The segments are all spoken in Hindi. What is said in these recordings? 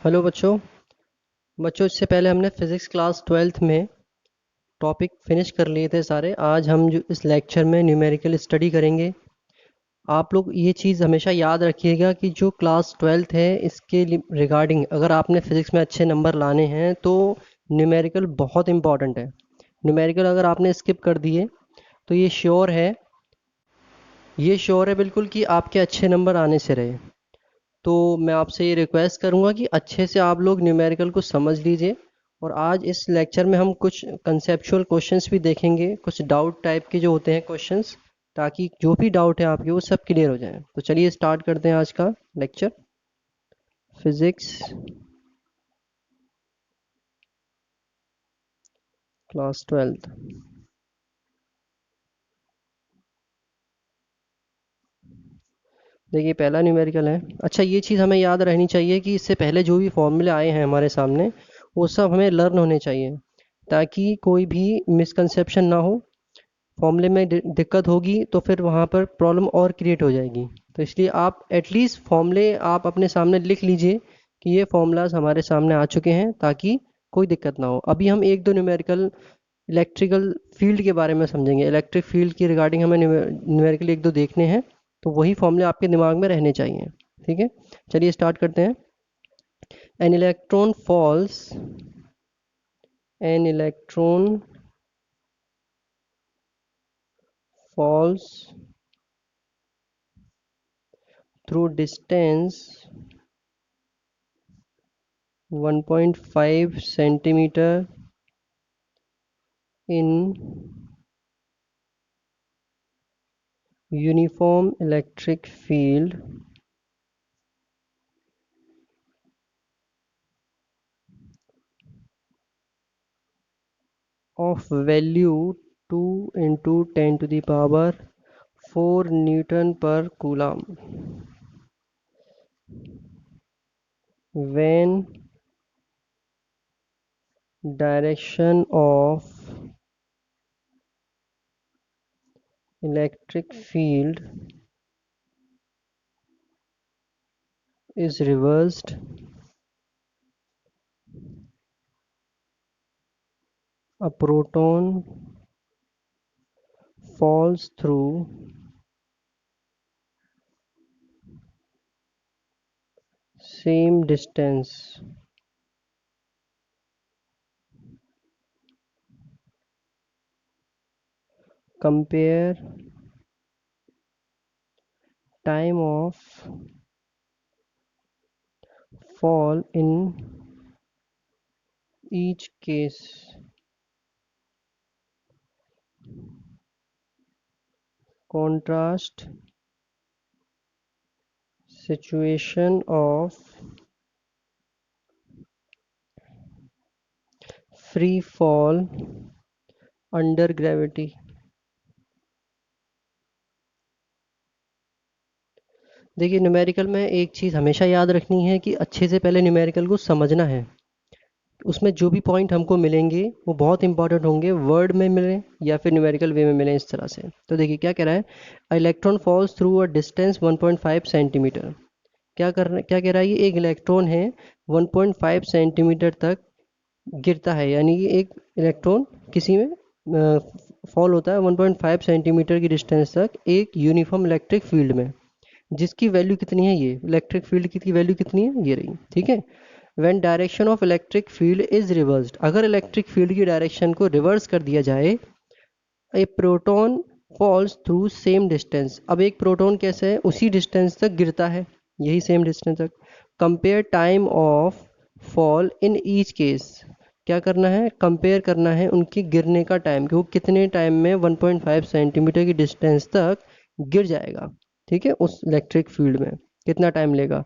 हेलो बच्चों। इससे पहले हमने फिज़िक्स क्लास 12th में टॉपिक फिनिश कर लिए थे सारे। आज हम जो इस लेक्चर में न्यूमेरिकल स्टडी करेंगे। आप लोग ये चीज़ हमेशा याद रखिएगा कि जो क्लास 12th है इसके रिगार्डिंग अगर आपने फिज़िक्स में अच्छे नंबर लाने हैं तो न्यूमेरिकल बहुत इम्पॉर्टेंट है। न्यूमेरिकल अगर आपने स्किप कर दिए तो ये श्योर है बिल्कुल कि आपके अच्छे नंबर आने से रहे। तो मैं आपसे ये रिक्वेस्ट करूँगा कि अच्छे से आप लोग न्यूमेरिकल को समझ लीजिए। और आज इस लेक्चर में हम कुछ कंसेप्चुअल क्वेश्चंस भी देखेंगे, कुछ डाउट टाइप के जो होते हैं क्वेश्चंस, ताकि जो भी डाउट है आपके वो सब क्लियर हो जाए। तो चलिए स्टार्ट करते हैं आज का लेक्चर। Physics class 12th। देखिए पहला न्यूमेरिकल है। अच्छा, ये चीज़ हमें याद रहनी चाहिए कि इससे पहले जो भी फॉर्मूले आए हैं हमारे सामने वो सब हमें लर्न होने चाहिए, ताकि कोई भी मिसकंसेप्शन ना हो। फॉर्मूले में दिक्कत होगी तो फिर वहाँ पर प्रॉब्लम और क्रिएट हो जाएगी। तो इसलिए आप एटलीस्ट फॉर्मूले आप अपने सामने लिख लीजिए कि ये फॉर्मूलाज हमारे सामने आ चुके हैं, ताकि कोई दिक्कत ना हो। अभी हम एक दो न्यूमेरिकल इलेक्ट्रिकल फील्ड के बारे में समझेंगे। इलेक्ट्रिक फील्ड की रिगार्डिंग हमें न्यूमेरिकल एक दो देखने हैं, तो वही फॉर्मूले आपके दिमाग में रहने चाहिए। ठीक है, चलिए स्टार्ट करते हैं। An electron falls an electron falls through distance 1.5 centimeter in uniform electric field of value 2 into 10 to the power 4 Newton per Coulomb when direction of electric field is reversed. A proton falls through same distance. Compare time of fall in each case. Contrast situation of free fall under gravity. देखिए न्यूमेरिकल में एक चीज़ हमेशा याद रखनी है कि अच्छे से पहले न्यूमेरिकल को समझना है। उसमें जो भी पॉइंट हमको मिलेंगे वो बहुत इंपॉर्टेंट होंगे, वर्ड में मिलें या फिर न्यूमेरिकल वे में मिलें, इस तरह से। तो देखिए क्या कह रहा है, electron falls through a distance 1.5 centimetre. क्या कह रहा है, ये एक इलेक्ट्रॉन है 1.5 सेंटीमीटर तक गिरता है, यानी कि एक इलेक्ट्रॉन किसी में फॉल होता है 1.5 सेंटीमीटर की डिस्टेंस तक एक यूनिफॉर्म इलेक्ट्रिक फील्ड में, जिसकी वैल्यू कितनी है, ये इलेक्ट्रिक फील्ड की वैल्यू कितनी है, ये रही। ठीक है, when direction of electric field is reversed, अगर इलेक्ट्रिक फील्ड की डायरेक्शन को रिवर्स कर दिया जाए, a proton falls through same distance. अब एक प्रोटॉन कैसे है, उसी डिस्टेंस तक गिरता है, यही सेम डिस्टेंस तक। Compare time of fall in each case, क्या करना है, कंपेयर करना है उनके गिरने का टाइम, कि वो कितने टाइम में 1.5 सेंटीमीटर की डिस्टेंस तक गिर जाएगा। ठीक है, उस इलेक्ट्रिक फील्ड में कितना टाइम लेगा।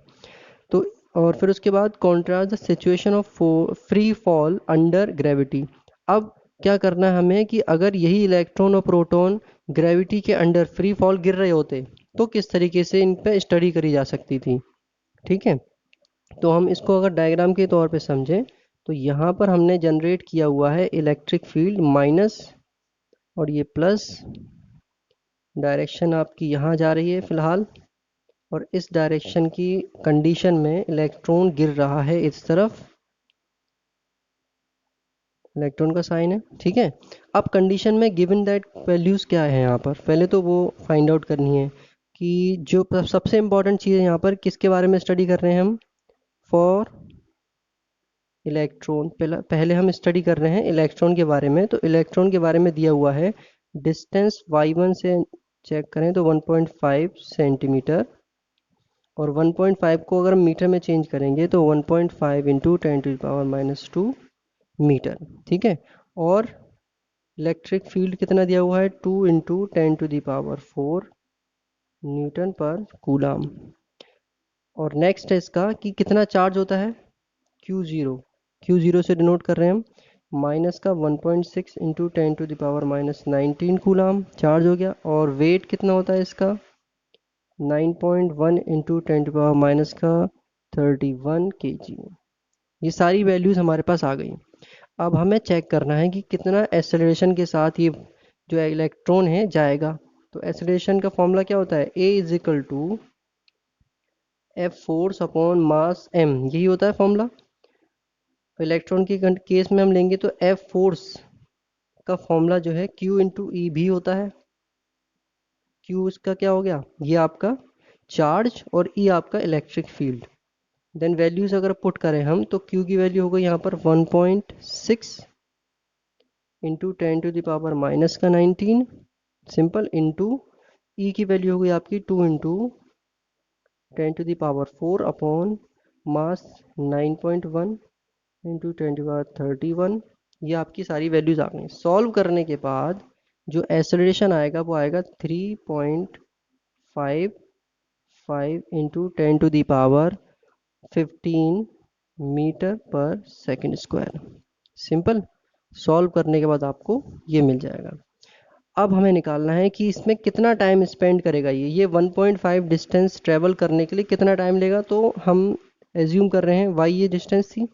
तो और फिर उसके बाद contrast the situation of free fall under gravity. अब क्या करना है हमें कि अगर यही इलेक्ट्रॉन और प्रोटॉन ग्रेविटी के अंडर फ्री फॉल गिर रहे होते तो किस तरीके से इन पे स्टडी करी जा सकती थी। ठीक है, तो हम इसको अगर डायग्राम के तौर पे समझें तो यहाँ पर हमने जनरेट किया हुआ है इलेक्ट्रिक फील्ड माइनस और ये प्लस, डायरेक्शन आपकी यहाँ जा रही है फिलहाल। और इस डायरेक्शन की कंडीशन में इलेक्ट्रॉन गिर रहा है इस तरफ, इलेक्ट्रॉन का साइन है, ठीक है। अब कंडीशन में गिवन दैट वैल्यूज़ क्या है यहाँ पर, पहले तो वो फाइंड आउट करनी है कि जो सबसे इम्पोर्टेंट चीज़ है यहाँ पर, किसके बारे में स्टडी कर रहे हैं हम, फॉर इलेक्ट्रॉन। पहले हम स्टडी कर रहे हैं इलेक्ट्रॉन के बारे में। तो इलेक्ट्रॉन के बारे में दिया हुआ है डिस्टेंस y1 से चेक करें तो 1.5 सेंटीमीटर, और 1.5 को अगर हम मीटर में चेंज करेंगे तो 1.5 इंटू 10⁻⁻2 मीटर, ठीक है। और इलेक्ट्रिक फील्ड कितना दिया हुआ है, 2 इंटू 10⁻4 न्यूटन पर कूलाम। और नेक्स्ट है इसका कि कितना चार्ज होता है, Q0, Q0 से डिनोट कर रहे हैं हम, माइनस का 1.6 इंटू 10⁻⁻19 कूलाम चार्ज हो गया। और वेट कितना होता है इसका, 9.1 इंटू 10⁻- का 31 kg। ये सारी वैल्यूज़ हमारे पास आ गई। अब हमें चेक करना है कि कितना एसेलरेशन के साथ ये जो इलेक्ट्रॉन है जाएगा। तो एसेलरेशन का फॉर्मूला क्या होता है, A is equal to F force upon mass m, यही होता है फॉर्मूला। इलेक्ट्रॉन के केस में हम लेंगे तो एफ फोर्स का फॉर्मूला जो है Q इंटू ई भी होता है। Q इसका क्या हो गया, ये आपका चार्ज और E आपका इलेक्ट्रिक फील्ड। देन वैल्यूज अगर पुट करें हम तो Q की वैल्यू हो गई यहाँ पर 1.6 इंटू 10⁻⁻19 सिंपल, इंटू E की वैल्यू हो गई आपकी 2 इंटू 10⁻4 अपॉन मास 9.1 इंटू 10⁻31। ये आपकी सारी वैल्यूज आ गई। सॉल्व करने के बाद जो एसेलरेशन आएगा वो आएगा 3.55 into 10⁻15 metre per second square. Simple, solve करने के बाद आपको ये मिल जाएगा। अब हमें निकालना है कि इसमें कितना टाइम स्पेंड करेगा ये 1.5 डिस्टेंस ट्रेवल करने के लिए कितना टाइम लेगा। तो हम एज्यूम कर रहे हैं y ये डिस्टेंस थी,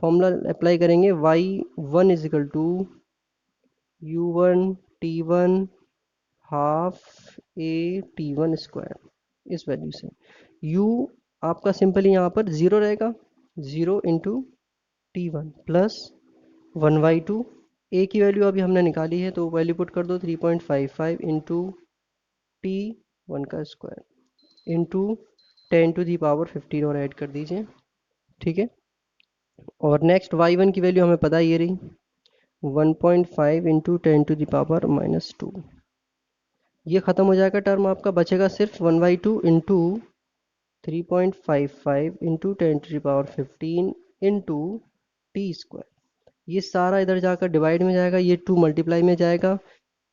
फॉर्मूला अप्लाई करेंगे, y1 is equal to u1 t1 half a t1 square. इस वैल्यू से u आपका सिंपली यहाँ पर 0 रहेगा, 0 इंटू t1 प्लस 1/2। ए की वैल्यू अभी हमने निकाली है तो वैल्यू पुट कर दो, 3.55 इंटू टी वन का स्क्वायर इंटू 10⁻15 और ऐड कर दीजिए, ठीक है। और नेक्स्ट y1 की वैल्यू हमें पता ही रही, 1.5 इंटू 10⁻⁻2। ये ख़त्म हो जाएगा टर्म, आपका बचेगा सिर्फ 1/2 into 3.55 into 10⁻15 into T square. ये सारा इधर जाकर डिवाइड में जाएगा, ये 2 मल्टीप्लाई में जाएगा।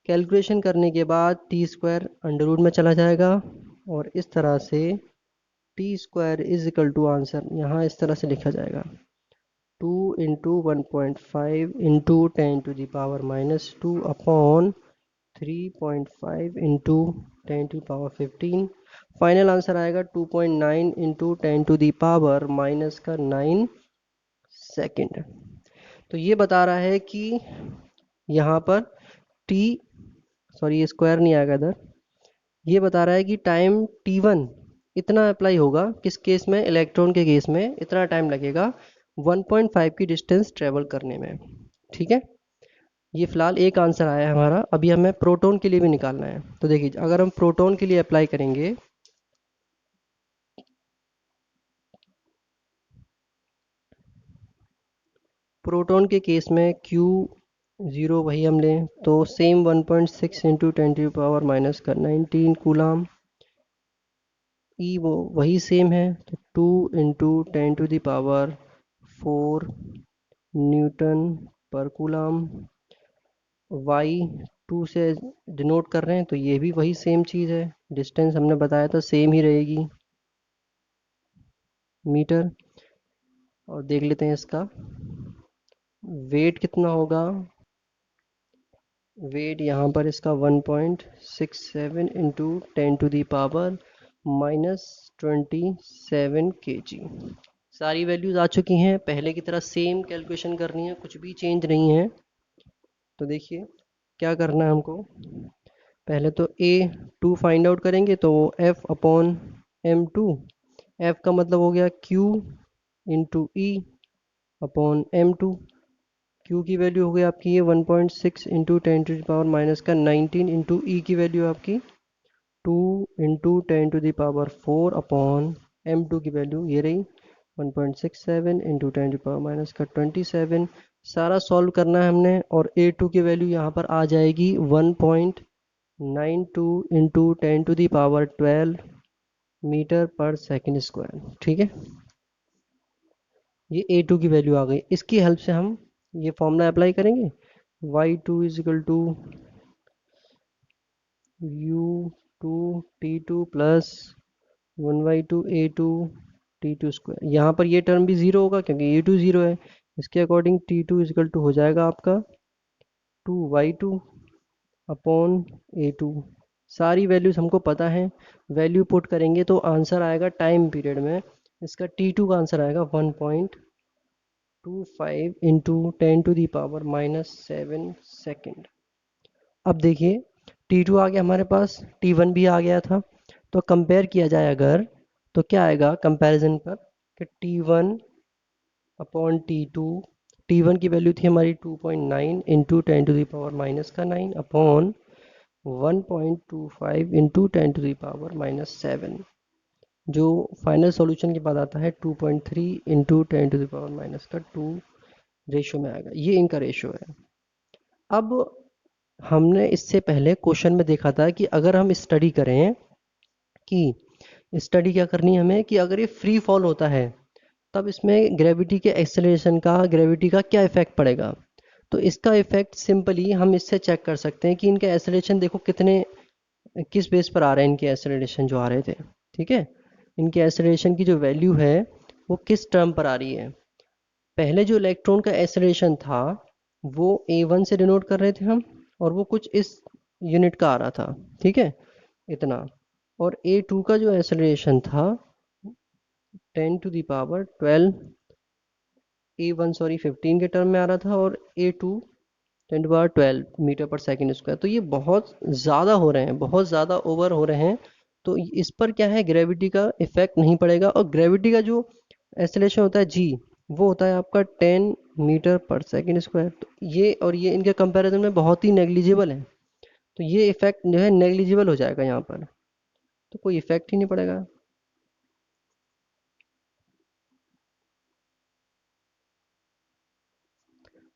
कैलकुलेशन करने के बाद टी स्क्वायर अंडर रूट में चला जाएगा और इस तरह से T square is equal to answer यहाँ इस तरह से लिखा जाएगा, 2 into 1.5 into 10⁻⁻2 upon 3.5 into 10⁻15। Final answer आएगा 2.9 इंटू 10⁻⁻9 सेकेंड। तो ये बता रहा है कि यहाँ पर t, सॉरी ये स्क्वायर नहीं आएगा इधर, ये बता रहा है कि टाइम t1 इतना अप्लाई होगा, किस केस में, इलेक्ट्रॉन के केस में इतना टाइम लगेगा 1.5 की डिस्टेंस ट्रेवल करने में, ठीक है। ये फिलहाल एक आंसर आया है हमारा। अभी हमें प्रोटॉन के लिए भी निकालना है। तो देखिए अगर हम प्रोटॉन के लिए अप्लाई करेंगे, प्रोटॉन के केस में Q0 वही हम लें तो सेम 1.6 इंटू 10⁻⁻19 कूलाम। ई वो वही सेम है तो 2 इंटू 10⁻4 न्यूटन पर कूलाम। y 2 से डिनोट कर रहे हैं तो ये भी वही सेम चीज़ है, डिस्टेंस हमने बताया था सेम ही रहेगी, मीटर। और देख लेते हैं इसका वेट कितना होगा। वेट यहाँ पर इसका 1.67 इंटू 10⁻⁻27 kg। सारी वैल्यूज़ आ चुकी हैं, पहले की तरह सेम कैलकुलेशन करनी है, कुछ भी चेंज नहीं है। तो देखिए क्या करना है हमको, पहले तो A 2 फाइंड आउट करेंगे तो F अपॉन m2, f का मतलब हो गया q into E upon m2। q की वैल्यू हो गई आपकी ये 1.6 into 10 to the power minus का 19 इंटू ई की वैल्यू आपकी 2 into 10 to the power 4 upon m2 की वैल्यू ये रही 1.67 into 10 to the power minus का 27। सारा सॉल्व करना है हमने और a2 की वैल्यू यहाँ पर आ जाएगी 1.92 into 10 to the power 12 metre per second square. ठीक है, ये a2 की वैल्यू आ गई। इसकी हेल्प से हम ये फॉर्मूला अप्लाई करेंगे, y2 is equal to u2 t2 plus 1/2 a2 t2 square. यहाँ पर ये टर्म भी ज़ीरो होगा क्योंकि a2 ज़ीरो है। इसके according t2 is equal to हो जाएगा आपका 2y2 अपॉन a2। सारी वैल्यूज हमको पता है, वैल्यू पुट करेंगे तो आंसर आएगा टाइम पीरियड में, इसका t2 का आंसर आएगा 1.25 इंटू 10 टू दी पावर-7 सेकेंड। अब देखिए t2 आ गया हमारे पास, t1 भी आ गया था, तो कंपेयर किया जाए अगर तो क्या आएगा कंपैरिजन पर कि t1 अपॉन t2, t1 की वैल्यू थी हमारी 2.9 into 10 to the power upon 1.25 into 10 to the power, जो फाइनल सॉल्यूशन के बाद आता है 2.3 into 10 to the power ratio में आएगा। ये इनका रेशो है। अब हमने इससे पहले क्वेश्चन में देखा था कि अगर हम स्टडी करें कि स्टडी क्या करनी है हमें कि अगर ये फ्री फॉल होता है तब इसमें ग्रेविटी के एक्सेलरेशन का, ग्रेविटी का क्या इफेक्ट पड़ेगा। तो इसका इफेक्ट सिंपली हम इससे चेक कर सकते हैं कि इनके एक्सेलरेशन देखो कितने, किस बेस पर आ रहे हैं इनके एक्सेलरेशन जो आ रहे थे। ठीक है, इनके एक्सेलरेशन की जो वैल्यू है वो किस टर्म पर आ रही है। पहले जो इलेक्ट्रॉन का एक्सेलरेशन था वो a1 से डिनोट कर रहे थे हम, और वो कुछ इस यूनिट का आ रहा था। ठीक है, इतना। और a2 का जो एक्सेलरेशन था 10 to the power 12, a1 sorry 15 के टर्म में आ रहा था, और a2 10 to the power 12 metre per second square. तो ये बहुत ज़्यादा हो रहे हैं, बहुत ज़्यादा ओवर हो रहे हैं। तो इस पर क्या है, ग्रेविटी का इफेक्ट नहीं पड़ेगा। और ग्रेविटी का जो एक्सेलरेशन होता है जी, वो होता है आपका 10 मीटर पर सेकेंड स्क्वायर। तो ये और ये इनके कंपैरिजन में बहुत ही नेग्लिजिबल है। तो ये इफेक्ट जो है नेग्लिजिबल हो जाएगा यहाँ पर, तो कोई इफेक्ट ही नहीं पड़ेगा।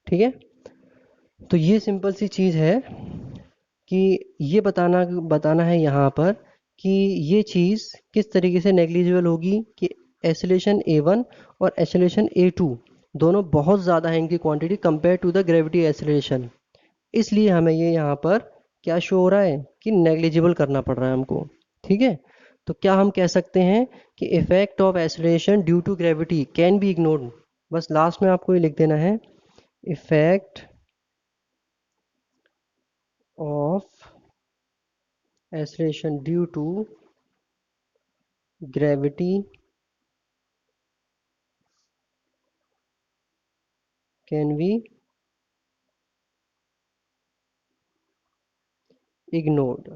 ठीक है, तो ये सिंपल सी चीज़ है कि ये बताना बताना है यहाँ पर कि ये चीज़ किस तरीके से नेग्लिजिबल होगी कि एक्सेलरेशन a1 और एक्सेलरेशन a2 दोनों बहुत ज़्यादा है इनकी quantity compare to the gravity acceleration. इसलिए हमें ये यहाँ पर क्या शो हो रहा है कि नेग्लिजिबल करना पड़ रहा है हमको। ठीक है, तो क्या हम कह सकते हैं कि effect of acceleration due to gravity can be ignored. बस लास्ट में आपको ये लिख देना है, effect of acceleration due to gravity can be ignored.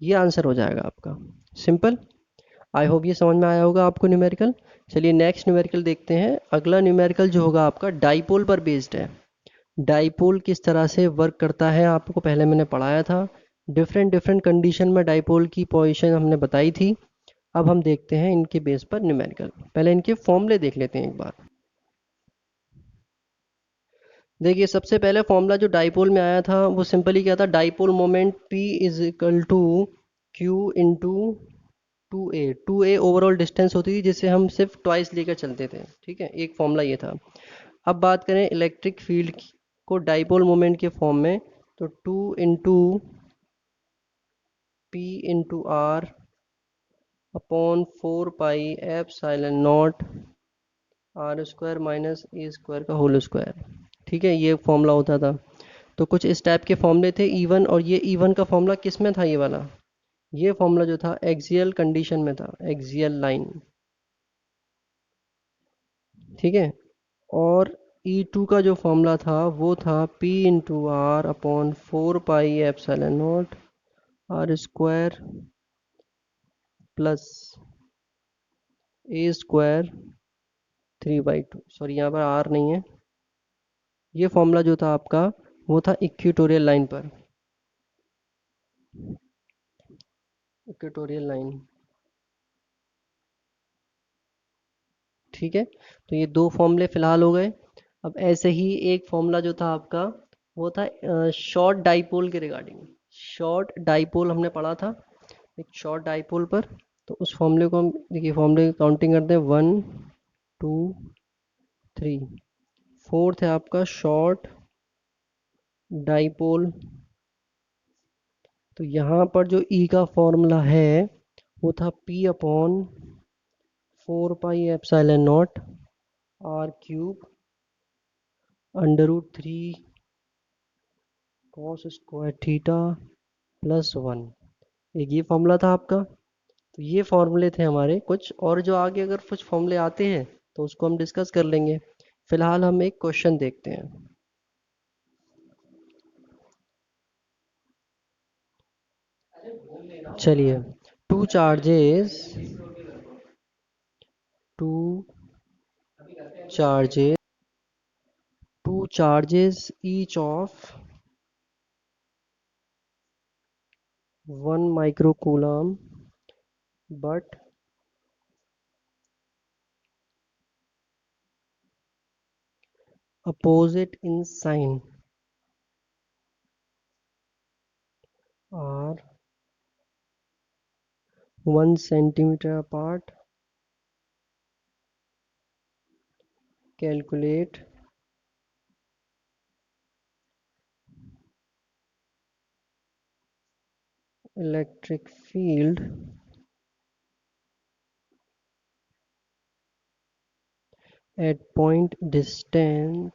ये आंसर हो जाएगा आपका, सिंपल। आई होप ये समझ में आया होगा आपको न्यूमेरिकल। चलिए नेक्स्ट न्यूमेरिकल देखते हैं। अगला न्यूमेरिकल जो होगा आपका डाइपोल पर बेस्ड है। डाइपोल किस तरह से वर्क करता है आपको पहले मैंने पढ़ाया था, डिफरेंट डिफरेंट कंडीशन में डाइपोल की पोजीशन हमने बताई थी। अब हम देखते हैं इनके बेस पर न्यूमेरिकल। पहले इनके फॉर्मूले देख लेते हैं एक बार। देखिए सबसे पहले फॉर्मूला जो डाइपोल में आया था वो सिंपली क्या था, dipole moment P is equal to Q into 2a overall distance होती थी जिससे हम सिर्फ ट्वाइस लेकर चलते थे। ठीक है, एक फॉर्मूला ये था। अब बात करें इलेक्ट्रिक फील्ड को डाइपोल मोमेंट के फॉर्म में, तो 2 into P into R upon 4 pi epsilon nought R square minus A square का होल स्क्वायर। ठीक है, ये फॉर्मूला होता था। तो कुछ इस टाइप के फॉर्मूले थे E1, और ये E1 का फॉर्मूला किस में था, ये वाला, ये फॉर्मूला जो था एक्सियल कंडीशन में था, एक्सियल लाइन। ठीक है, और E2 का जो फॉर्मूला था वो था P into R upon 4 pi epsilon nought R square plus a² 3/2, sorry यहाँ पर r नहीं है। ये फॉर्मूला जो था आपका वो था इक्वेटोरियल लाइन पर, इक्वेटोरियल लाइन। ठीक है, तो ये दो फॉर्मूले फिलहाल हो गए। अब ऐसे ही एक फॉर्मूला जो था आपका वो था शॉर्ट डाइपोल के रिगार्डिंग। शॉर्ट डाइपोल हमने पढ़ा था, एक शॉर्ट डाइपोल पर। तो उस फॉर्मूले को हम देखिए, फॉर्मूले की काउंटिंग करते हैं, 1 2 3, फोर्थ है आपका शॉर्ट डाइपोल। तो यहाँ पर जो ई का फॉर्मूला है वो था P/4πε0 r³ √3 cos square theta plus 1। एक ये फॉर्मूला था आपका। तो ये फॉर्मूले थे हमारे कुछ, और जो आगे अगर कुछ फॉर्मूले आते हैं तो उसको हम डिस्कस कर लेंगे। फिलहाल हम एक क्वेश्चन देखते हैं। चलिए, two charges two charges two charges each of 1 microcoulomb but opposite in sign are 1 centimeter apart. Calculate electric field at point distant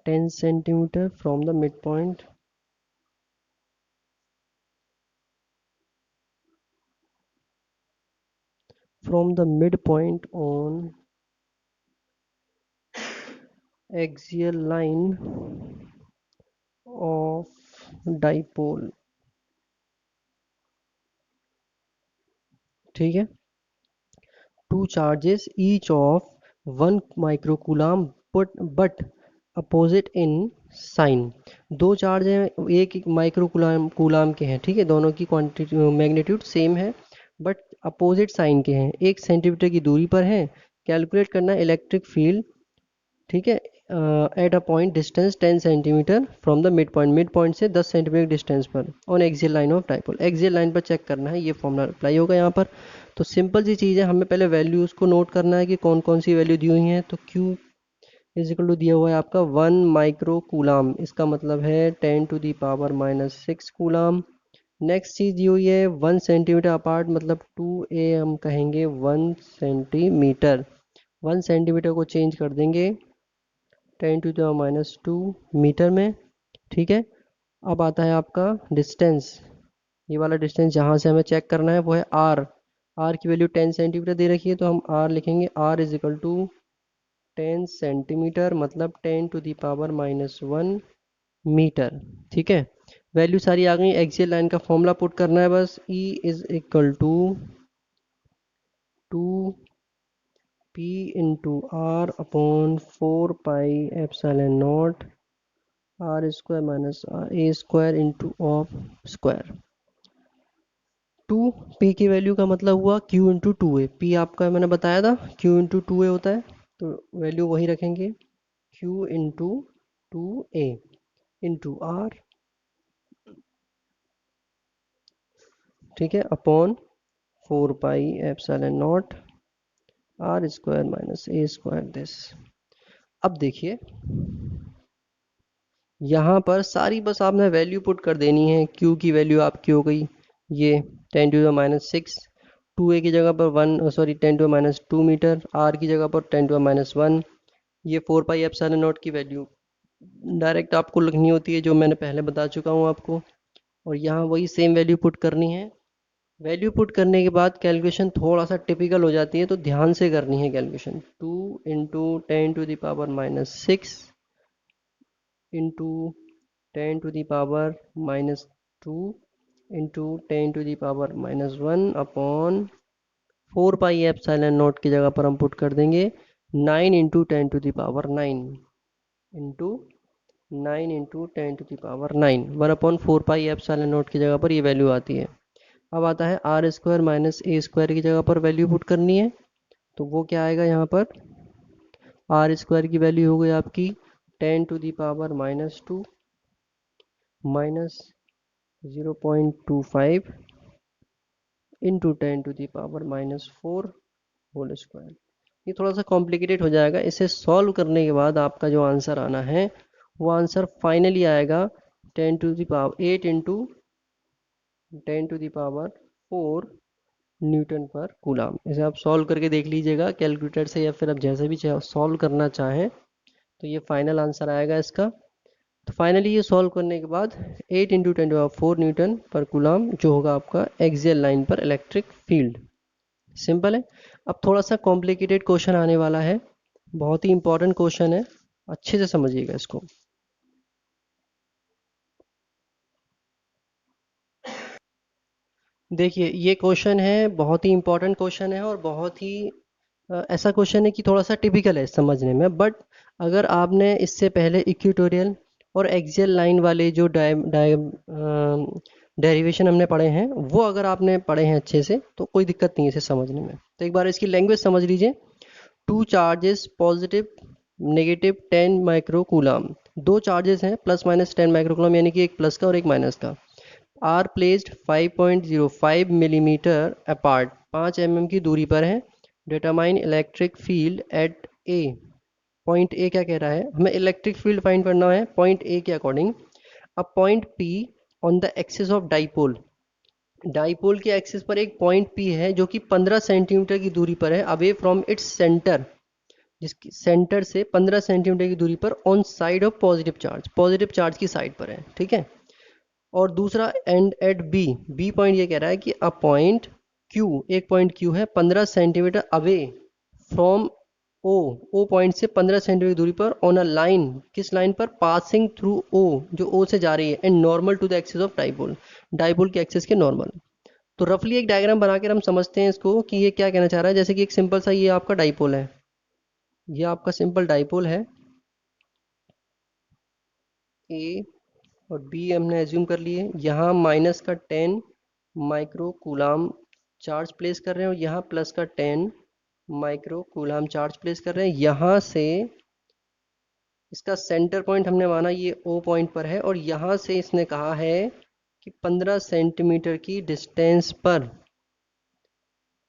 10 centimeter from the midpoint on axial line of dipole। ठीक है, two charges each of 1 microcoulomb but opposite in sign. दो चार्ज हैं, एक माइक्रोकूलाम कूलाम के हैं, ठीक है, दोनों की क्वांटिटी मैग्नीट्यूड सेम है बट अपोजिट साइन के हैं, 1 सेंटीमीटर की दूरी पर हैं। कैलकुलेट करना है इलेक्ट्रिक फील्ड, ठीक है, at a point distance 10 centimetre from the mid point से 10 सेंटीमीटर डिस्टेंस पर on axial line of dipole. Axial line पर चेक करना है, ये फॉर्मूला अप्लाई होगा यहाँ पर। तो सिंपल सी चीज़ है, हमें पहले वैल्यूज़ को नोट करना है कि कौन कौन सी वैल्यू दी हुई हैं। तो Q इज इक्वल टू दिया हुआ है आपका 1 माइक्रो कूलाम, इसका मतलब है 10⁻⁻⁶ कूलाम। नेक्स्ट चीज़ दी हुई है 1 सेंटीमीटर अपार्ट, मतलब 2a हम कहेंगे 1 सेंटीमीटर। 1 सेंटीमीटर को चेंज कर देंगे 10⁻⁻2 मीटर में। ठीक है, अब आता है आपका डिस्टेंस। ये वाला डिस्टेंस जहाँ से हमें चेक करना है वो है आर। आर की वैल्यू 10 सेंटीमीटर दे रखी है, तो हम आर लिखेंगे, R is equal to 10 centimetre, मतलब 10⁻⁻1 मीटर। ठीक है, वैल्यू सारी आ गई। एक्सियल लाइन का फॉर्मूला पुट करना है बस, E is equal to 2p into R upon 4πε0 R square minus A square into of square. 2p की वैल्यू का मतलब हुआ q इंटू 2a। p आपका मैंने बताया था q इंटू 2a होता है, तो वैल्यू वही रखेंगे, q into 2a into R, ठीक है, upon 4πε0 R square minus A square this. अब देखिए यहाँ पर सारी बस आपने वैल्यू पुट कर देनी है। q की वैल्यू आपकी हो गई ये 10⁻⁶, 2a की जगह पर 10⁻2 मीटर, r की जगह पर 10⁻1। ये 4πε0 की वैल्यू डायरेक्ट आपको लिखनी होती है, जो मैंने पहले बता चुका हूँ आपको, और यहाँ वही सेम वैल्यू पुट करनी है। वैल्यू पुट करने के बाद कैलकुलेशन थोड़ा सा टिपिकल हो जाती है, तो ध्यान से करनी है कैलकुलेशन। 2 × 10⁻⁶ इंटू 10⁻⁻² इंटू 10⁻⁻1 अपॉन 4πε0 की जगह पर हम पुट कर देंगे 9 इंटू 10⁹ इंटू 9 इंटू 10⁹ 1/4πε0 की जगह पर ये वैल्यू आती है। अब आता है r² माइनस a² की जगह पर वैल्यू पुट करनी है, तो वो क्या आएगा यहाँ पर, r² की वैल्यू हो गई आपकी 10⁻² माइनस 0.25 इंटू 10⁻⁻4 होल स्क्वायर। ये थोड़ा सा कॉम्प्लिकेटेड हो जाएगा, इसे सॉल्व करने के बाद आपका जो आंसर आना है वो आंसर फाइनली आएगा 8 इंटू 10⁴ न्यूटन पर कूलम। इसे आप सॉल्व करके देख लीजिएगा कैलकुलेटर से, या फिर आप जैसे भी सॉल्व करना चाहें, तो ये फाइनल आंसर आएगा इसका। तो फाइनली ये सॉल्व करने के बाद 8 इंटू 10⁴ न्यूटन पर कूलम जो होगा आपका एक्सियल लाइन पर इलेक्ट्रिक फील्ड। सिंपल है। अब थोड़ा सा कॉम्प्लिकेटेड क्वेश्चन आने वाला है, बहुत ही इंपॉर्टेंट क्वेश्चन है, अच्छे से समझिएगा इसको। देखिए ये क्वेश्चन है, बहुत ही इंपॉर्टेंट क्वेश्चन है और बहुत ही ऐसा क्वेश्चन है कि थोड़ा सा टिपिकल है समझने में, बट अगर आपने इससे पहले इक्वेटोरियल और एक्सियल लाइन वाले जो डेरिवेशन हमने पढ़े हैं वो अगर आपने पढ़े हैं अच्छे से तो कोई दिक्कत नहीं है इसे समझने में। तो एक बार इसकी लैंग्वेज समझ लीजिए। Two charges positive negative 10 micro coulomb, दो चार्जेस हैं प्लस माइनस 10 माइक्रो कूलम, यानी कि एक प्लस का और एक माइनस का, are placed 5.05 millimetre apart, 5 mm की दूरी पर है। Determine electric field at A, point A क्या कह रहा है, हमें इलेक्ट्रिक फील्ड फाइंड करना है पॉइंट ए के अकॉर्डिंग। अब point P on the axis of dipole, dipole के एक्सिस पर एक पॉइंट पी है जो कि 15 सेंटीमीटर की दूरी पर है अवे फ्रॉम इट्स सेंटर, जिसकी सेंटर से 15 सेंटीमीटर की दूरी पर on side of positive charge की साइड पर है, ठीक है। और दूसरा end at B, B point ये कह रहा है कि अ पॉइंट क्यू, एक पॉइंट क्यू है 15 centimetre away from O, O point से 15 सेंटीमीटर की दूरी पर ऑन अ लाइन, किस लाइन पर, पासिंग थ्रू ओ, जो ओ से जा रही है, and normal to the axis of dipole, dipole के एक्सिस के नॉर्मल। तो रफली एक डायग्राम बनाकर हम समझते हैं इसको कि ये क्या कहना चाह रहा है। जैसे कि एक सिंपल सा ये आपका डाइपोल है, ये आपका सिंपल डाइपोल है, ए और बी हमने एज्यूम कर लिए। यहाँ माइनस का 10 माइक्रो कूलाम चार्ज प्लेस कर रहे हैं और यहाँ प्लस का 10 माइक्रो कूलाम चार्ज प्लेस कर रहे हैं। यहाँ से इसका सेंटर पॉइंट हमने माना ये ओ पॉइंट पर है, और यहाँ से इसने कहा है कि 15 सेंटीमीटर की डिस्टेंस पर,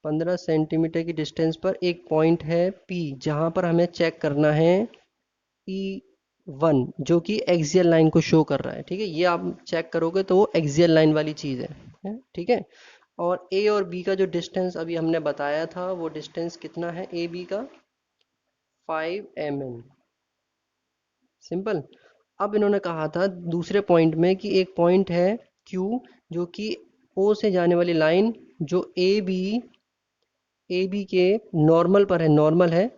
15 सेंटीमीटर की डिस्टेंस पर एक पॉइंट है पी, जहाँ पर हमें चेक करना है E1 जो कि एक्सियल लाइन को शो कर रहा है, ठीक है। ये आप चेक करोगे तो वो एक्सियल लाइन वाली चीज़ है, ठीक है। और ए और बी का जो डिस्टेंस अभी हमने बताया था वो डिस्टेंस कितना है ए बी का, 5 mm, सिंपल। अब इन्होंने कहा था दूसरे पॉइंट में कि एक पॉइंट है Q जो कि O से जाने वाली लाइन जो ए बी के नॉर्मल पर है, नॉर्मल है,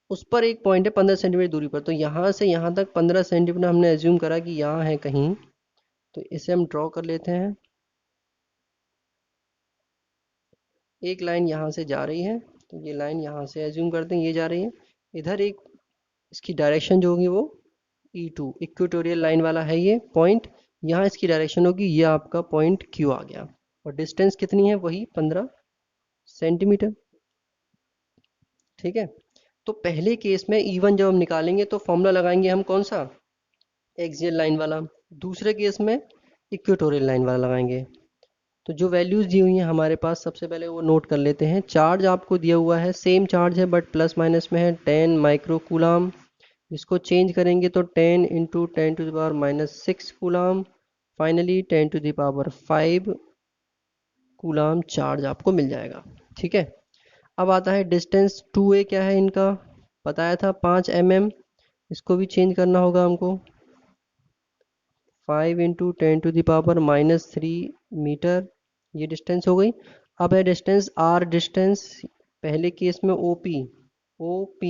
उस पर एक पॉइंट है 15 सेंटीमीटर दूरी पर। तो यहाँ से यहाँ तक 15 सेंटीमीटर हमने एज्यूम करा कि यहाँ है कहीं, तो इसे हम ड्रॉ कर लेते हैं। एक लाइन यहाँ से जा रही है, तो ये लाइन यहाँ से एज्यूम करते हैं ये जा रही है, इधर एक इसकी डायरेक्शन जो होगी वो E2 इक्वेटोरियल लाइन वाला है ये पॉइंट, यहाँ इसकी डायरेक्शन होगी, ये आपका पॉइंट Q आ गया, और डिस्टेंस कितनी है, वही 15 सेंटीमीटर, ठीक है। तो पहले केस में E1 जब हम निकालेंगे तो फॉर्मूला लगाएंगे हम कौन सा, एक्सियल लाइन वाला। दूसरे केस में इक्वेटोरियल लाइन वाला लगाएंगे। तो जो वैल्यूज़ दी हुई हैं हमारे पास, सबसे पहले वो नोट कर लेते हैं। चार्ज आपको दिया हुआ है, सेम चार्ज है बट प्लस माइनस में है, 10 माइक्रो कूलाम। इसको चेंज करेंगे तो 10 into 10⁻⁻6 coulomb, finally 10⁻5 coulomb charge आपको मिल जाएगा, ठीक है। अब आता है डिस्टेंस 2a, क्या है इनका, बताया था 5 mm, इसको भी चेंज करना होगा हमको, 5 इंटू 10⁻⁻3 मीटर, ये डिस्टेंस हो गई। अब है डिस्टेंस r, डिस्टेंस पहले केस में OP, OP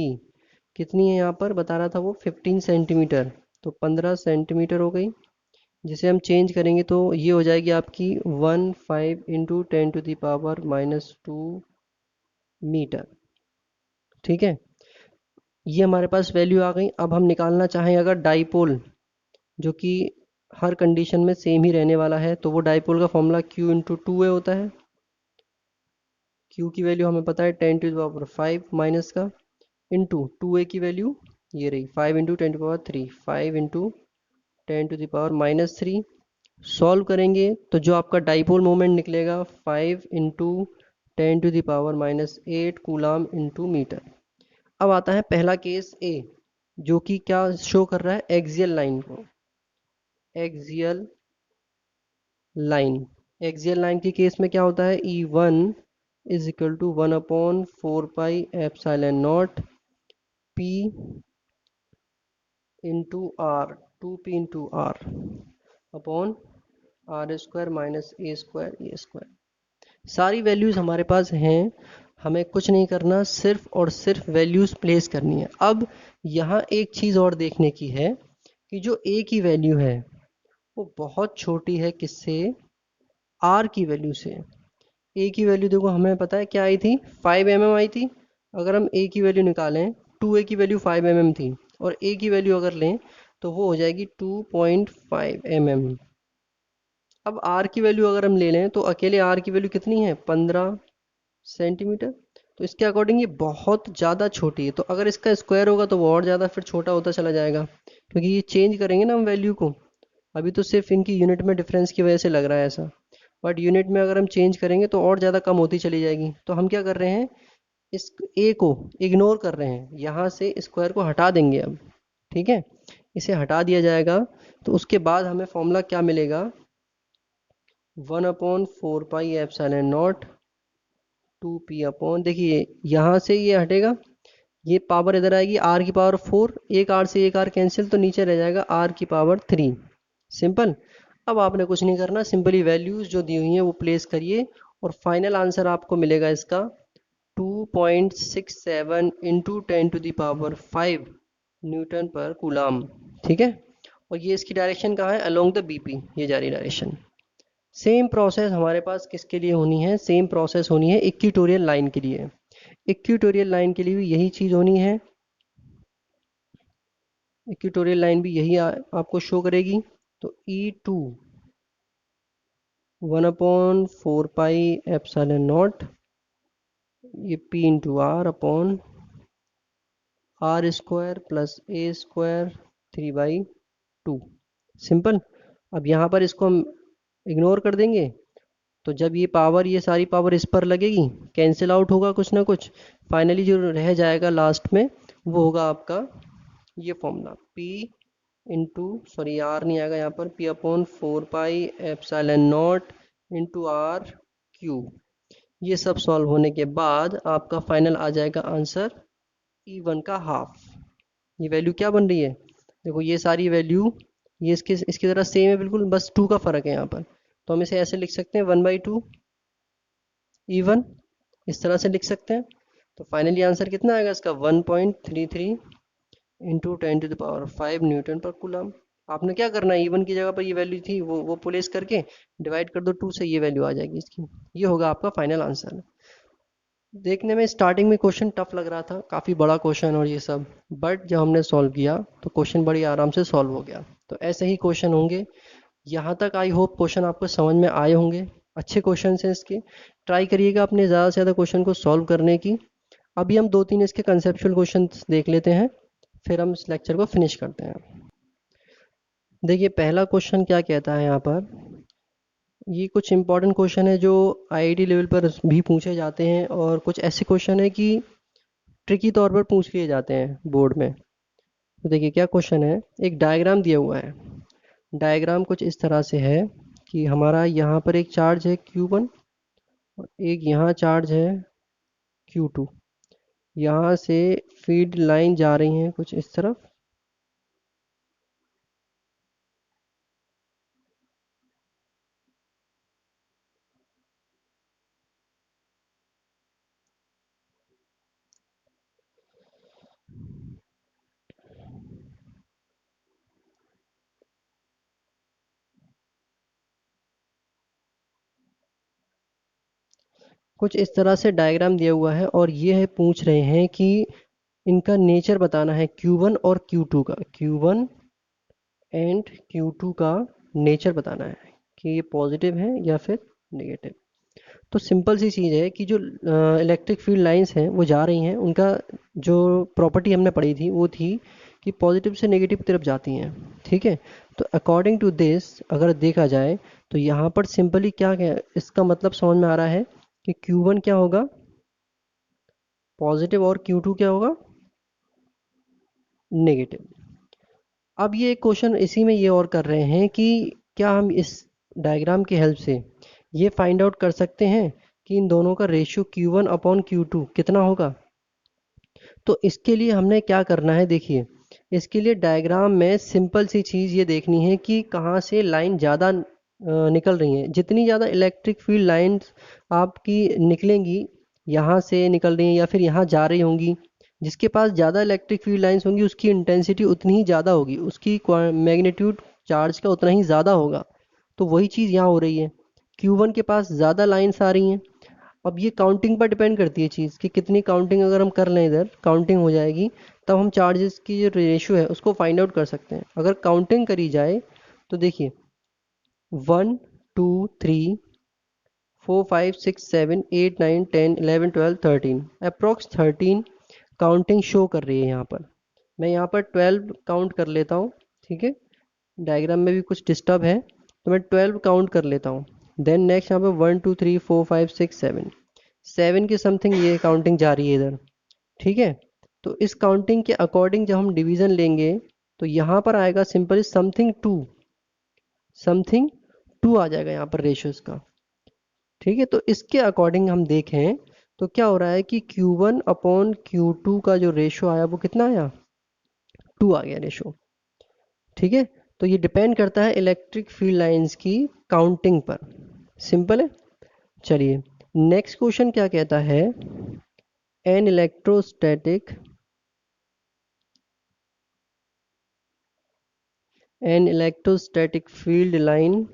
कितनी है यहाँ पर बता रहा था वो 15 सेंटीमीटर, तो 15 सेंटीमीटर हो गई, जिसे हम चेंज करेंगे तो ये हो जाएगी आपकी 15 × 10⁻²मीटर। ठीक है, ये हमारे पास वैल्यू आ गई। अब हम निकालना चाहें अगर डाइपोल, जो कि हर कंडीशन में सेम ही रहने वाला है, तो वो डाइपोल का फॉर्मूला Q×2A होता है। Q की वैल्यू हमें पता है 10⁵ माइनस का इंटू 2A की वैल्यू ये रही 5 × 10⁻3, 5 × 10⁻³ सॉल्व करेंगे तो जो आपका डाइपोल मोमेंट निकलेगा 5 × 10⁻⁸ कूलाम इंटू मीटर। अब आता है पहला केस ए, जो कि क्या शो कर रहा है, एक्सियल लाइन को। एक्सियल लाइन, एक्सियल लाइन के केस में क्या होता है, E1 is equal to 1/4πε0 P into R, 2P × R upon R² - A², सारी वैल्यूज़ हमारे पास हैं, हमें कुछ नहीं करना, सिर्फ और सिर्फ वैल्यूज़ प्लेस करनी है। अब यहाँ एक चीज़ और देखने की है कि जो A की वैल्यू है वो बहुत छोटी है किससे, R की वैल्यू से। A की वैल्यू देखो हमें पता है क्या आई थी, 5 mm आई थी। अगर हम A की वैल्यू निकालें, 2A की वैल्यू 5 mm थी, और A की वैल्यू अगर लें तो वो हो जाएगी 2.5 mm। अब R की वैल्यू अगर हम ले लें तो अकेले R की वैल्यू कितनी है, 15 सेंटीमीटर। तो इसके अकॉर्डिंग ये बहुत ज़्यादा छोटी है, तो अगर इसका स्क्वायर होगा तो वो और ज़्यादा फिर छोटा होता चला जाएगा, क्योंकि ये चेंज करेंगे ना हम वैल्यू को। अभी तो सिर्फ इनकी यूनिट में डिफरेंस की वजह से लग रहा है ऐसा, बट यूनिट में अगर हम चेंज करेंगे तो और ज़्यादा कम होती चली जाएगी। तो हम क्या कर रहे हैं, इस ए को इग्नोर कर रहे हैं, यहाँ से स्क्वायर को हटा देंगे अब। ठीक है, इसे हटा दिया जाएगा तो उसके बाद हमें फॉर्मूला क्या मिलेगा, 1/4πε0 2P अपॉन, देखिए यहाँ से ये हटेगा, ये पावर इधर आएगी R⁴, एक R से एक R कैंसिल, तो नीचे रह जाएगा R⁻3। सिंपल। अब आपने कुछ नहीं करना, सिंपली वैल्यूज जो दी हुई हैं वो प्लेस करिए और फाइनल आंसर आपको मिलेगा इसका 2.67 × 10⁵ न्यूटन पर कूलाम। ठीक है, और ये इसकी डायरेक्शन कहाँ है, अलोंग द बीपी, ये जा रही डायरेक्शन। सेम प्रोसेस हमारे पास किसके लिए होनी है, सेम प्रोसेस होनी है इक्वेटोरियल लाइन के लिए। इक्वेटोरियल लाइन के लिए भी यही चीज़ होनी है, इक्वेटोरियल लाइन भी यही आपको शो करेगी। तो E2 1/4πε0 ये P × R upon R² + A² 3/2। Simple. अब यहाँ पर इसको हम इग्नोर कर देंगे, तो जब ये पावर, ये सारी पावर इस पर लगेगी, कैंसिल आउट होगा कुछ ना कुछ, फाइनली जो रह जाएगा लास्ट में वो होगा आपका ये formula P into, sorry R नहीं आएगा यहाँ पर, P/4πε0 इंटू R³ ये सब सॉल्व होने के बाद आपका फाइनल आ जाएगा आंसर E1 का हाफ। ये वैल्यू क्या बन रही है, देखो ये सारी वैल्यू ये इसकी तरह सेम है बिल्कुल, बस 2 का फ़र्क है यहाँ पर। तो हम इसे ऐसे लिख सकते हैं 1/2 E1, इस तरह से लिख सकते हैं। तो फाइनली आंसर कितना आएगा इसका, 1.33 इंटू 10⁵ न्यूटन पर कूलम। आपने क्या करना है, E1 की जगह पर ये वैल्यू थी वो प्लेस करके डिवाइड कर दो 2 से, ये वैल्यू आ जाएगी इसकी। ये होगा आपका फाइनल आंसर। देखने में स्टार्टिंग में क्वेश्चन टफ लग रहा था, काफ़ी बड़ा क्वेश्चन और ये सब, बट जब हमने सॉल्व किया तो क्वेश्चन बड़ी आराम से सॉल्व हो गया। तो ऐसे ही क्वेश्चन होंगे। यहाँ तक आई होप क्वेश्चन आपको समझ में आए होंगे, अच्छे क्वेश्चन हैं इसके। ट्राई करिएगा अपने ज़्यादा से ज़्यादा क्वेश्चन को सॉल्व करने की। अभी हम 2-3 इसके कंसेप्चुअल क्वेश्चन देख लेते हैं, फिर हम इस लेक्चर को फिनिश करते हैं। देखिए पहला क्वेश्चन क्या कहता है यहाँ पर, ये कुछ इंपॉर्टेंट क्वेश्चन है जो आईआईटी लेवल पर भी पूछे जाते हैं, और कुछ ऐसे क्वेश्चन है कि ट्रिकी तौर पर पूछ लिए जाते हैं बोर्ड में। तो देखिए क्या क्वेश्चन है, एक डायग्राम दिया हुआ है। डायग्राम कुछ इस तरह से है कि हमारा यहाँ पर एक चार्ज है Q1 और एक यहाँ चार्ज है Q2। यहाँ से फीड लाइन जा रही हैं कुछ इस तरफ, कुछ इस तरह से डायग्राम दिया हुआ है और ये है पूछ रहे हैं कि इनका नेचर बताना है Q1 और Q2 का, Q1 एंड Q2 का नेचर बताना है कि ये पॉजिटिव है या फिर नेगेटिव। तो सिंपल सी चीज़ है कि जो इलेक्ट्रिक फील्ड लाइंस हैं वो जा रही हैं, उनका जो प्रॉपर्टी हमने पढ़ी थी वो थी कि पॉजिटिव से नेगेटिव की तरफ जाती हैं। ठीक है, तो अकॉर्डिंग टू दिस अगर देखा जाए तो यहाँ पर सिंपली क्या क्या इसका मतलब समझ में आ रहा है कि Q1 क्या होगा पॉजिटिव और Q2 क्या होगा नेगेटिव। अब ये क्वेश्चन इसी में ये और कर रहे हैं कि क्या हम इस डायग्राम की हेल्प से ये फाइंड आउट कर सकते हैं कि इन दोनों का रेशियो Q1 अपॉन Q2 कितना होगा। तो इसके लिए हमने क्या करना है, देखिए इसके लिए डायग्राम में सिंपल सी चीज़ ये देखनी है कि कहाँ से लाइन ज़्यादा निकल रही हैं। जितनी ज़्यादा इलेक्ट्रिक फील्ड लाइंस आपकी निकलेंगी, यहाँ से निकल रही हैं या फिर यहाँ जा रही होंगी, जिसके पास ज़्यादा इलेक्ट्रिक फील्ड लाइंस होंगी उसकी इंटेंसिटी उतनी ही ज़्यादा होगी, उसकी मैग्नीट्यूड चार्ज का उतना ही ज़्यादा होगा। तो वही चीज़ यहाँ हो रही है, Q1 के पास ज़्यादा लाइंस आ रही हैं। अब ये काउंटिंग पर डिपेंड करती है चीज़ कि कितनी काउंटिंग अगर हम कर लें, इधर काउंटिंग हो जाएगी तब हम चार्जेस की जो रेशियो है उसको फाइंड आउट कर सकते हैं। अगर काउंटिंग करी जाए तो देखिए 1 2 3 4 5 6 7 8 9 10 11 12 13 अप्रॉक्स 13 काउंटिंग शो कर रही है यहाँ पर। मैं यहाँ पर 12 काउंट कर लेता हूँ। ठीक है, डायग्राम में भी कुछ डिस्टर्ब है तो मैं 12 काउंट कर लेता हूँ। देन नेक्स्ट यहाँ पे 1 2 3 4 5 6 7 7 की समथिंग ये काउंटिंग जा रही है इधर। ठीक है, तो इस काउंटिंग के अकॉर्डिंग जब हम डिवीजन लेंगे तो यहाँ पर आएगा सिंपली समथिंग टू आ जाएगा यहाँ पर रेशियोज का। ठीक है, तो इसके अकॉर्डिंग हम देखें तो क्या हो रहा है कि Q1 अपॉन Q2 का जो रेशियो आया वो कितना आया 2 आ गया रेशियो। ठीक है, तो ये डिपेंड करता है इलेक्ट्रिक फील्ड लाइंस की काउंटिंग पर। सिंपल है। चलिए नेक्स्ट क्वेश्चन क्या कहता है, an electrostatic field line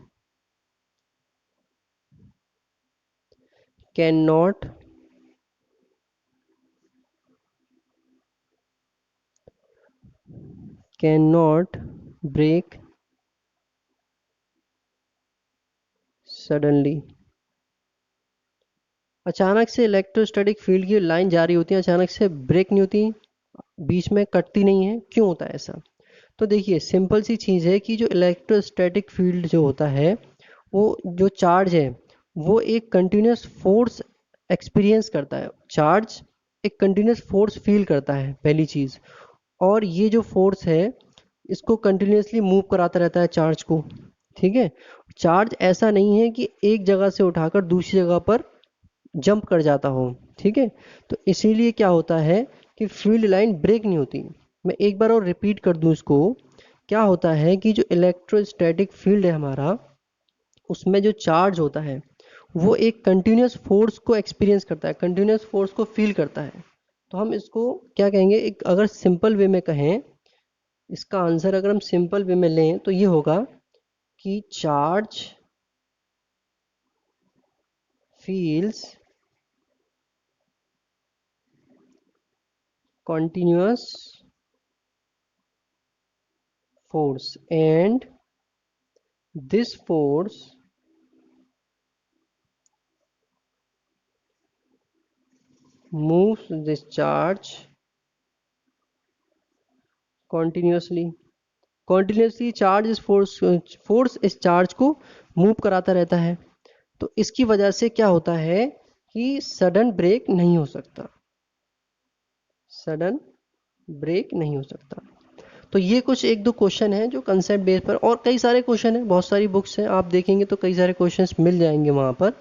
can not break suddenly. अचानक से इलेक्ट्रोस्टैटिक फील्ड की लाइन जारी होती है, अचानक से ब्रेक नहीं होती, बीच में कटती नहीं है, क्यों होता है ऐसा। तो देखिए सिंपल सी चीज़ है कि जो इलेक्ट्रोस्टैटिक फील्ड जो होता है वो जो चार्ज है वो एक कंटिन्यूस फोर्स एक्सपीरियंस करता है। चार्ज एक कंटिन्यूस फोर्स फील करता है पहली चीज़, और ये जो फोर्स है इसको कंटिन्यूसली मूव कराता रहता है चार्ज को। ठीक है, चार्ज ऐसा नहीं है कि एक जगह से उठाकर दूसरी जगह पर जंप कर जाता हो। ठीक है, तो इसीलिए क्या होता है कि फील्ड लाइन ब्रेक नहीं होती। मैं एक बार और रिपीट कर दूं इसको, क्या होता है कि जो इलेक्ट्रोस्टैटिक फील्ड है हमारा उसमें जो चार्ज होता है वो एक कंटिन्यूस फोर्स को एक्सपीरियंस करता है, कंटिन्यूस फोर्स को फील करता है। तो हम इसको क्या कहेंगे, एक अगर सिंपल वे में कहें, इसका आंसर अगर हम सिंपल वे में लें तो ये होगा कि charge feels continuous force and this force moves this charge continuously charge इस फोर्स इस चार्ज को मूव कराता रहता है। तो इसकी वजह से क्या होता है कि सडन ब्रेक नहीं हो सकता, सडन ब्रेक नहीं हो सकता। तो ये कुछ एक दो क्वेश्चन हैं जो कंसेप्ट बेस पर, और कई सारे क्वेश्चन हैं, बहुत सारी बुक्स हैं, आप देखेंगे तो कई सारे क्वेश्चंस मिल जाएंगे वहाँ पर।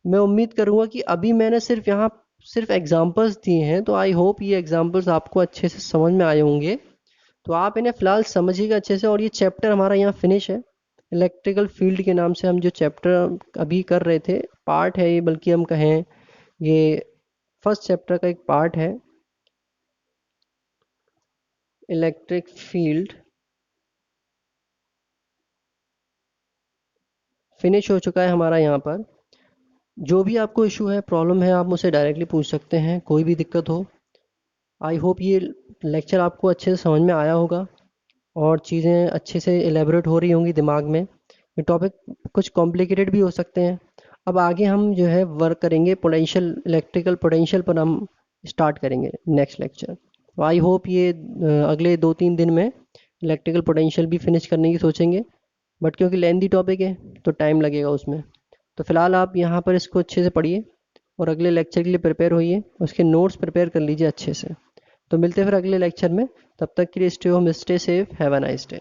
मैं उम्मीद करूँगा कि अभी मैंने सिर्फ यहाँ सिर्फ एग्जांपल्स दिए हैं, तो आई होप ये एग्जांपल्स आपको अच्छे से समझ में आए होंगे। तो आप इन्हें फ़िलहाल समझिएगा अच्छे से, और ये चैप्टर हमारा यहाँ फिनिश है। इलेक्ट्रिकल फील्ड के नाम से हम जो चैप्टर अभी कर रहे थे, पार्ट है ये, बल्कि हम कहें ये फर्स्ट चैप्टर का एक पार्ट है। इलेक्ट्रिक फील्ड फिनिश हो चुका है हमारा यहाँ पर। जो भी आपको इशू है, प्रॉब्लम है, आप मुझसे डायरेक्टली पूछ सकते हैं, कोई भी दिक्कत हो। आई होप ये लेक्चर आपको अच्छे से समझ में आया होगा और चीज़ें अच्छे से एलेबोरेट हो रही होंगी दिमाग में। ये टॉपिक कुछ कॉम्प्लिकेटेड भी हो सकते हैं। अब आगे हम जो है वर्क करेंगे पोटेंशियल, इलेक्ट्रिकल पोटेंशियल पर हम स्टार्ट करेंगे नेक्स्ट लेक्चर। तो आई होप ये अगले 2-3 दिन में इलेक्ट्रिकल पोटेंशियल भी फिनिश करने की सोचेंगे, बट क्योंकि लेंदी टॉपिक है तो टाइम लगेगा उसमें। तो फ़िलहाल आप यहाँ पर इसको अच्छे से पढ़िए और अगले लेक्चर के लिए प्रिपेयर होइए, उसके नोट्स प्रिपेयर कर लीजिए अच्छे से। तो मिलते हैं फिर अगले लेक्चर में, तब तक के लिए stay home, stay safe, have a nice day.